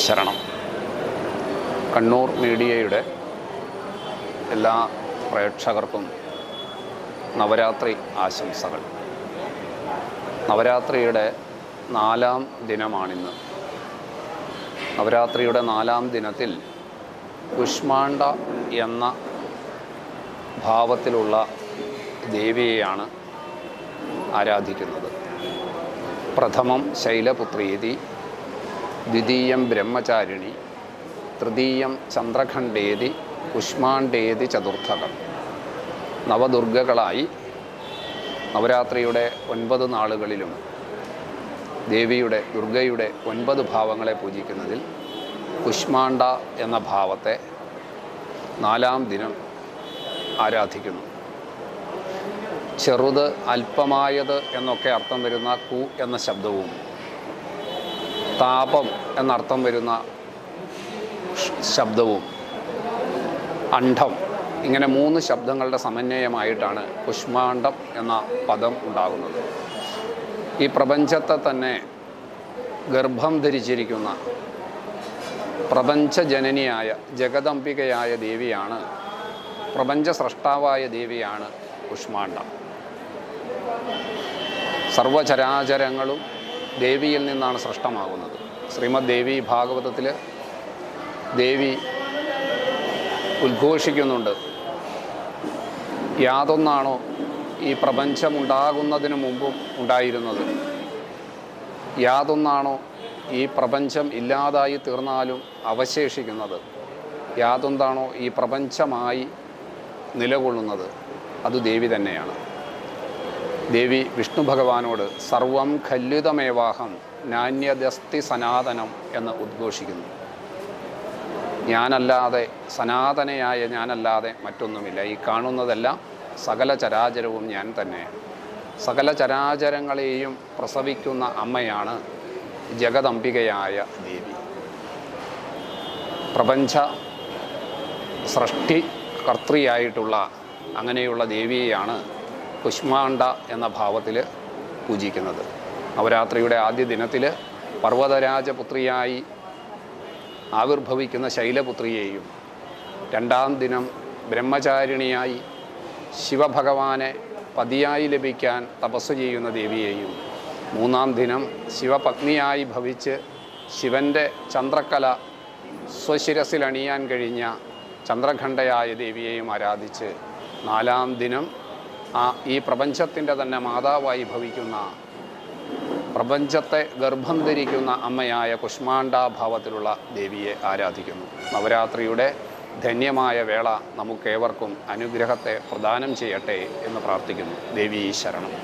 ശരണം. കണ്ണൂർ മീഡിയയുടെ എല്ലാ പ്രേക്ഷകർക്കും നവരാത്രി ആശംസകൾ. നവരാത്രിയുടെ 4ാം ദിനമാണിന്ന്. നവരാത്രിയുടെ 4ാം ദിനത്തിൽ കുഷ്മാണ്ഡ എന്ന ഭാവത്തിലുള്ള ദേവിയെയാണ് ആരാധിക്കുന്നത്. പ്രഥമം ശൈലപുത്രീതി, ദ്വിതീയം ബ്രഹ്മചാരിണി, തൃതീയം ചന്ദ്രഖണ്ഡേതി, കുഷ്മാണ്ഡേതി ചതുർത്ഥകം. നവദുർഗകളായി നവരാത്രിയുടെ 9 നാളുകളിലും ദുർഗയുടെ 9 ഭാവങ്ങളെ പൂജിക്കുന്നതിൽ കുഷ്മാണ്ഡ എന്ന ഭാവത്തെ 4ാം ദിനം ആരാധിക്കുന്നു. ചെറുത്, അല്പമായത് എന്നൊക്കെ അർത്ഥം വരുന്ന കു എന്ന ശബ്ദവും താപം എന്നർത്ഥം വരുന്ന ശബ്ദവും അണ്ഡം, ഇങ്ങനെ 3 ശബ്ദങ്ങളുടെ സമന്വയമായിട്ടാണ് കുഷ്മാണ്ഡം എന്ന പദം ഉണ്ടാകുന്നത്. ഈ പ്രപഞ്ചത്തെ തന്നെ ഗർഭം ധരിച്ചിരിക്കുന്ന പ്രപഞ്ചജനനിയായ ജഗദംബികയായ ദേവിയാണ്, പ്രപഞ്ച സ്രഷ്ടാവായ ദേവിയാണ് കുഷ്മാണ്ഡ. സർവചരാചരങ്ങളും ദേവിയിൽ നിന്നാണ് സൃഷ്ടമാകുന്നത്. ശ്രീമദ് ദേവി ഭാഗവതത്തിൽ ദേവി ഉദ്ഘോഷിക്കുന്നുണ്ട്, യാതൊന്നാണോ ഈ പ്രപഞ്ചമുണ്ടാകുന്നതിന് മുമ്പും ഉണ്ടായിരുന്നത്, യാതൊന്നാണോ ഈ പ്രപഞ്ചം ഇല്ലാതായി തീർന്നാലും അവശേഷിക്കുന്നത്, യാതൊന്നാണോ ഈ പ്രപഞ്ചമായി നിലകൊള്ളുന്നത്, അത് ദേവി തന്നെയാണ്. ദേവി വിഷ്ണു ഭഗവാനോട് സർവം ഖല്യുതമേവാഹം നാന്യദസ്തി സനാതനം എന്ന് ഉദ്ഘോഷിക്കുന്നു. ഞാനല്ലാതെ, സനാതനയായ ഞാനല്ലാതെ മറ്റൊന്നുമില്ല. ഈ കാണുന്നതെല്ലാം സകല ചരാചരവും ഞാൻ തന്നെയാണ്. സകല ചരാചരങ്ങളെയും പ്രസവിക്കുന്ന അമ്മയാണ് ജഗദംബികയായ ദേവി. പ്രപഞ്ച സൃഷ്ടി കർത്തൃയായിട്ടുള്ള അങ്ങനെയുള്ള ദേവിയെയാണ് കുഷ്മാണ്ഡ എന്ന ഭാവത്തിൽ പൂജിക്കുന്നത്. നവരാത്രിയുടെ ആദ്യ ദിനത്തിൽ പർവ്വതരാജപുത്രിയായി ആവിർഭവിക്കുന്ന ശൈലപുത്രിയെയും, 2ാം ദിനം ബ്രഹ്മചാരിണിയായി ശിവഭഗവാനെ പതിയായി ലഭിക്കാൻ തപസ് ചെയ്യുന്ന ദേവിയെയും, 3ാം ദിനം ശിവപത്നിയായി ഭവിച്ച് ശിവൻ്റെ ചന്ദ്രക്കല സ്വശിരസിലണിയാൻ കഴിഞ്ഞ ചന്ദ്രഖണ്ഡയായ ദേവിയെയും ആരാധിച്ച് 4ാം ദിനം ഈ പ്രപഞ്ചത്തിൻ്റെ തന്നെ മാതാവായി ഭവിക്കുന്ന, പ്രപഞ്ചത്തെ ഗർഭം ധരിക്കുന്ന അമ്മയായ കുഷ്മാണ്ഡാഭാവത്തിലുള്ള ദേവിയെ ആരാധിക്കുന്നു. നവരാത്രിയുടെ ധന്യമായ വേള നമുക്കേവർക്കും അനുഗ്രഹത്തെ പ്രദാനം ചെയ്യട്ടെ എന്ന് പ്രാർത്ഥിക്കുന്നു. ദേവീ ശരണം.